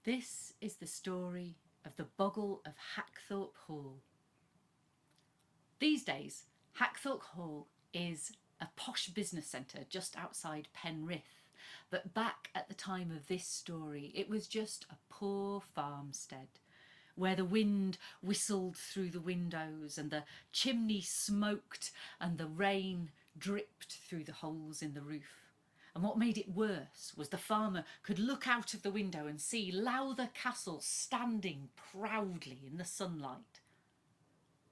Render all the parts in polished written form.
This is the story of the Boggle of Hackthorpe Hall. These days, Hackthorpe Hall is a posh business centre just outside Penrith, but back at the time of this story it was just a poor farmstead where the wind whistled through the windows and the chimney smoked and the rain dripped through the holes in the roof. And what made it worse was the farmer could look out of the window and see Lowther Castle standing proudly in the sunlight.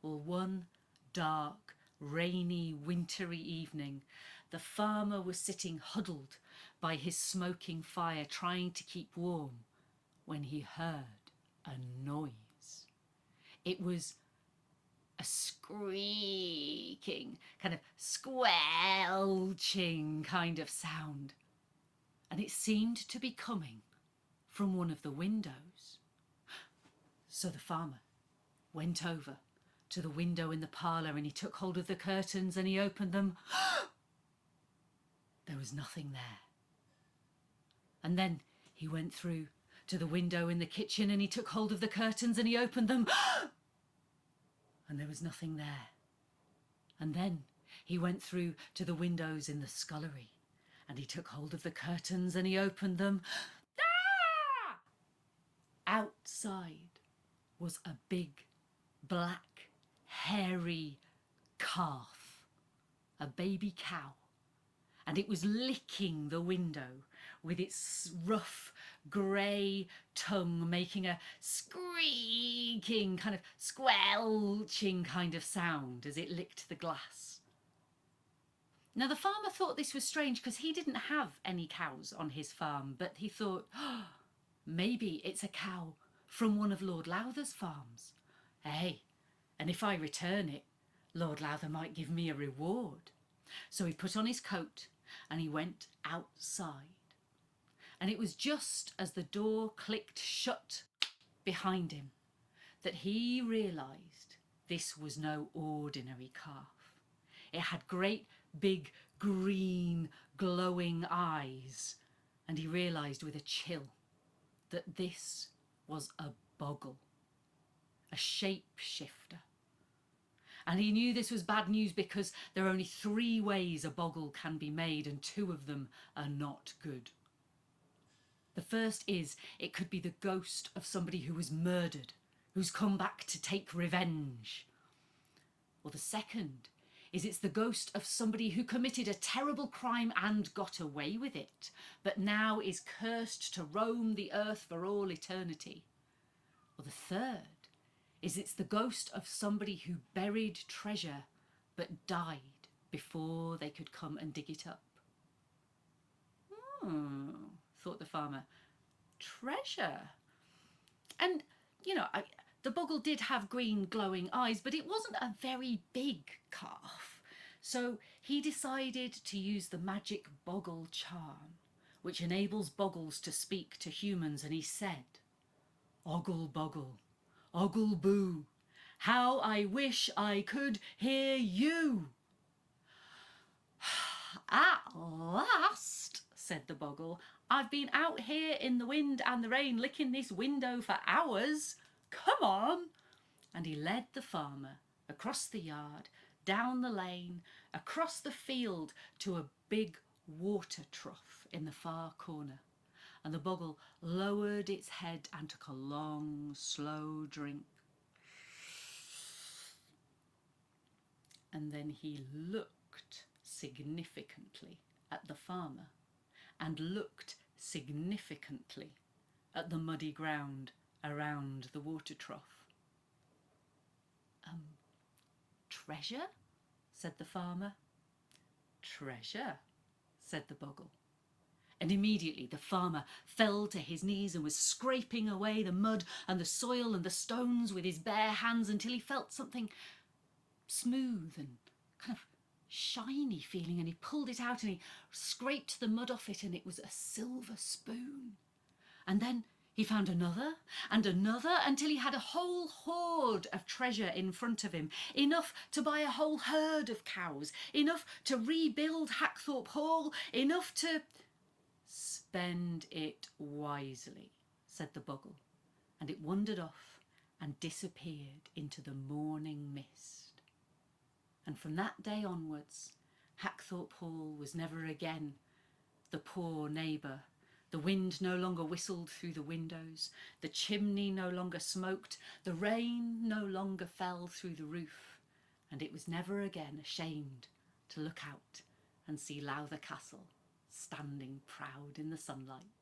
Well, one dark, rainy, wintry evening, the farmer was sitting huddled by his smoking fire trying to keep warm when he heard a noise. It was a squeaking, kind of squelching kind of sound, and it seemed to be coming from one of the windows. So the farmer went over to the window in the parlour and he took hold of the curtains and he opened them. There was nothing there. And then he went through to the window in the kitchen and he took hold of the curtains and he opened them. And there was nothing there. And then he went through to the windows in the scullery and he took hold of the curtains and he opened them. Ah! Outside was a big, black, hairy calf, a baby cow, and it was licking the window with its rough grey tongue, making a squeaking, kind of squelching kind of sound as it licked the glass. Now the farmer thought this was strange because he didn't have any cows on his farm, but he thought, oh, maybe it's a cow from one of Lord Lowther's farms. Hey, and if I return it, Lord Lowther might give me a reward. So he put on his coat and he went outside. And it was just as the door clicked shut behind him that he realised this was no ordinary calf. It had great big green glowing eyes, and he realised with a chill that this was a boggle, a shapeshifter. And he knew this was bad news because there are only 3 ways a boggle can be made and 2 of them are not good. The first is it could be the ghost of somebody who was murdered, who's come back to take revenge. Or the second is it's the ghost of somebody who committed a terrible crime and got away with it, but now is cursed to roam the earth for all eternity. Or the third is it's the ghost of somebody who buried treasure but died before they could come and dig it up. Thought the farmer. Treasure? And, the boggle did have green glowing eyes, but it wasn't a very big calf. So he decided to use the magic boggle charm, which enables boggles to speak to humans, and he said, "Ogle boggle, ogle boo, how I wish I could hear you." "At last," said the boggle. "I've been out here in the wind and the rain licking this window for hours. Come on." And he led the farmer across the yard, down the lane, across the field to a big water trough in the far corner. And the boggle lowered its head and took a long, slow drink. And then he looked significantly at the farmer and looked significantly at the muddy ground around the water trough. "Treasure?" said the farmer. "Treasure," said the boggle. And immediately the farmer fell to his knees and was scraping away the mud and the soil and the stones with his bare hands until he felt something smooth and kind of shiny feeling, and he pulled it out and he scraped the mud off it, and it was a silver spoon. And then he found another and another until he had a whole hoard of treasure in front of him, enough to buy a whole herd of cows, enough to rebuild Hackthorpe Hall, enough to spend it wisely, said the Boggle, and it wandered off and disappeared into the morning mist. And from that day onwards, Hackthorpe Hall was never again the poor neighbour. The wind no longer whistled through the windows, the chimney no longer smoked, the rain no longer fell through the roof, and it was never again ashamed to look out and see Lowther Castle standing proud in the sunlight.